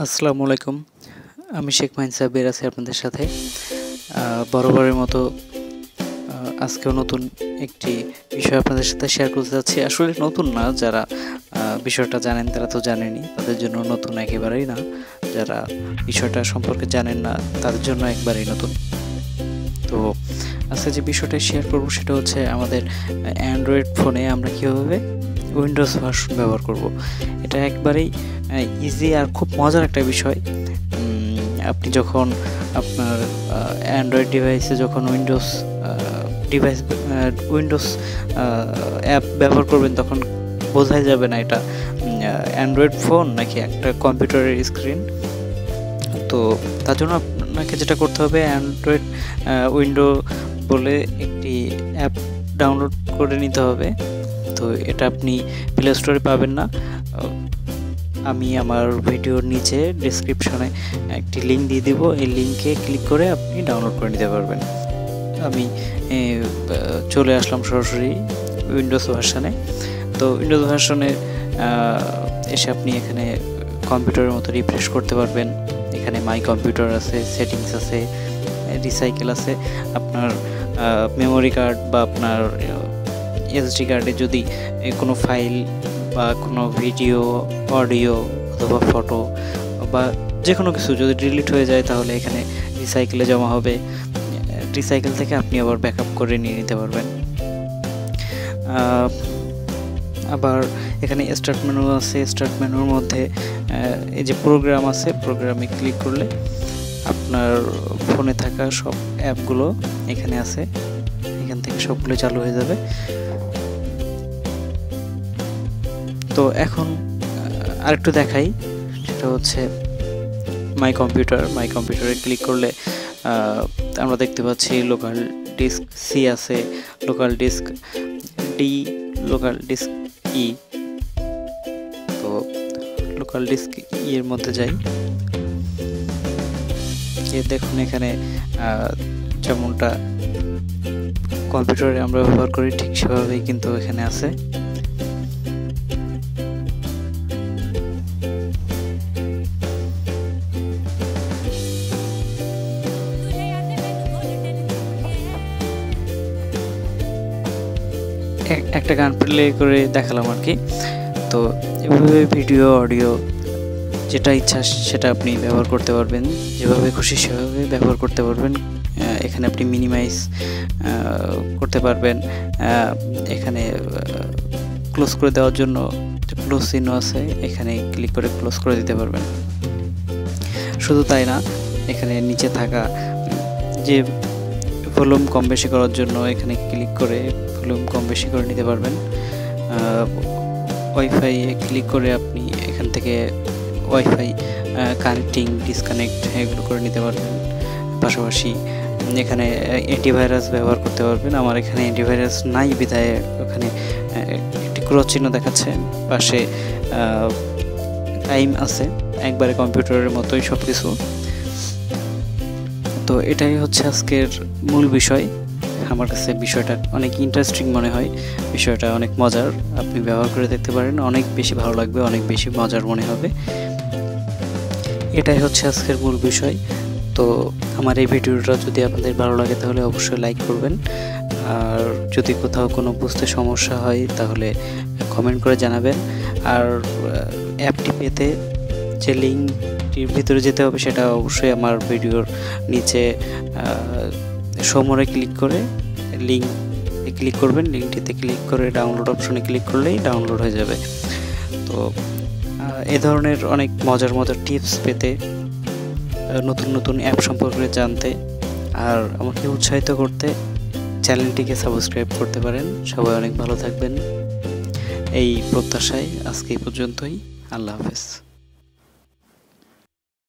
আসসালামু আলাইকুম। আমি শেখ মাহিন সাব্বির আছি আপনাদের সাথে। বরাবরের মতো আজকেও নতুন একটি বিষয় আপনাদের সাথে শেয়ার করতে যাচ্ছি। আসলে নতুন না, যারা বিষয়টা জানেন তারা তো জানেনই, তাদের জন্য নতুন একেবারেই না। যারা বিষয়টা সম্পর্কে জানেন না তাদের জন্য একবারেই নতুন। তো আজকে যে বিষয়টা শেয়ার করব সেটা হচ্ছে আমাদের অ্যান্ড্রয়েড ফোনে আমরা কীভাবে উইন্ডোজ ভার্সন ব্যবহার করব। এটা একবারেই ইজি আর খুব মজার একটা বিষয়। আপনি যখন আপনার অ্যান্ড্রয়েড ডিভাইসে যখন উইন্ডোজ অ্যাপ ব্যবহার করবেন তখন বোঝাই যাবে না এটা অ্যান্ড্রয়েড ফোন নাকি একটা কম্পিউটারের স্ক্রিন। তো তার জন্য আপনাকে যেটা করতে হবে, অ্যান্ড্রয়েড উইন্ডো বলে একটি অ্যাপ ডাউনলোড করে নিতে হবে। তো এটা আপনি প্লে স্টোরে পাবেন না। আমি আমার ভিডিওর নিচে ডেসক্রিপশনে একটি লিঙ্ক দিয়ে দিব, এই লিঙ্কে ক্লিক করে আপনি ডাউনলোড করে নিতে পারবেন। আমি চলে আসলাম সরাসরি উইন্ডোজ ভার্সনে। তো উইন্ডোজ ভার্সনে এসে আপনি এখানে কম্পিউটারের মতো রিফ্রেশ করতে পারবেন। এখানে মাই কম্পিউটার আছে, সেটিংস আছে, রিসাইকেল আছে। আপনার মেমোরি কার্ড বা আপনার এসডি কার্ডে যদি কোনো ফাইল বা কোনো ভিডিও, অডিও অথবা ফটো বা যে কোনো কিছু যদি ডিলিট হয়ে যায় তাহলে এখানে রিসাইকেলে জমা হবে। রিসাইকেল থেকে আপনি আবার ব্যাকআপ করে নিয়ে নিতে পারবেন। আবার এখানে স্টার্ট মেনু আছে। স্টার্ট মেনুর মধ্যে এই যে প্রোগ্রাম আছে, প্রোগ্রামে ক্লিক করলে আপনার ফোনে থাকা সব অ্যাপগুলো এখানে আছে, এখান থেকে সবগুলো চালু হয়ে যাবে। তো এখন আরেকটু দেখাই, সেটা হচ্ছে মাই কম্পিউটারে ক্লিক করলে আমরা দেখতে পাচ্ছি লোকাল ডিস্ক সি আছে, local disk D, local disk E. তো লোকাল ডিস্ক ই এর মধ্যে যাই, দেখুন এখানে যেমনটা কম্পিউটারে আমরা ব্যবহার করি ঠিক সেভাবেই কিন্তু এখানে আছে। একটা গান প্লে করে দেখালাম আর কি। তো এভাবে ভিডিও, অডিও যেটা ইচ্ছা সেটা আপনি ব্যবহার করতে পারবেন, যেভাবে খুশি সেভাবে ব্যবহার করতে পারবেন। এখানে আপনি মিনিমাইজ করতে পারবেন। এখানে ক্লোজ করে দেওয়ার জন্য ক্লোজ চিহ্ন আছে, এখানে ক্লিক করে ক্লোজ করে দিতে পারবেন। শুধু তাই না, এখানে নিচে থাকা যে ভলিউম কম বেশি করার জন্য এখানে ক্লিক করে ভলিউম কম বেশি করে নিতে পারবেন। ওয়াইফাইয়ে ক্লিক করে আপনি এখান থেকে ওয়াইফাই কানেক্টিং, ডিসকানেক্ট এগুলো করে নিতে পারবেন। পাশাপাশি এখানে অ্যান্টিভাইরাস ব্যবহার করতে পারবেন। আমার এখানে অ্যান্টিভাইরাস নাই বিধায় ওখানে একটি ক্রস চিহ্ন দেখাচ্ছে, পাশে টাইম আছে, একবারে কম্পিউটারের মতোই সব কিছু। তো এটাই হচ্ছে আজকের মূল বিষয়। আমার কাছে বিষয়টা অনেক ইন্টারেস্টিং মনে হয়, বিষয়টা অনেক মজার। আপনি ব্যবহার করে দেখতে পারেন, অনেক বেশি ভালো লাগবে, অনেক বেশি মজার মনে হবে। এটাই হচ্ছে আজকের মূল বিষয়। তো আমার এই ভিডিওটা যদি আপনাদের ভালো লাগে তাহলে অবশ্যই লাইক করবেন। আর যদি কোথাও কোনো বুঝতে সমস্যা হয় তাহলে কমেন্ট করে জানাবেন। আর অ্যাপটি পেতে যে লিঙ্কটির ভিতরে যেতে হবে সেটা অবশ্যই আমার ভিডিওর নিচে সমরে ক্লিক করে লিঙ্কে ক্লিক করবেন। লিঙ্কটিতে ক্লিক করে ডাউনলোড অপশনে ক্লিক করলেই ডাউনলোড হয়ে যাবে। তো এ ধরনের অনেক মজার টিপস পেতে, নতুন নতুন অ্যাপ সম্পর্কে জানতে আর আমাকে উৎসাহিত করতে চ্যানেলটিকে সাবস্ক্রাইব করতে পারেন। সবাই অনেক ভালো থাকবেন এই প্রত্যাশায় আজকে এই পর্যন্তই। আল্লাহ হাফেজ।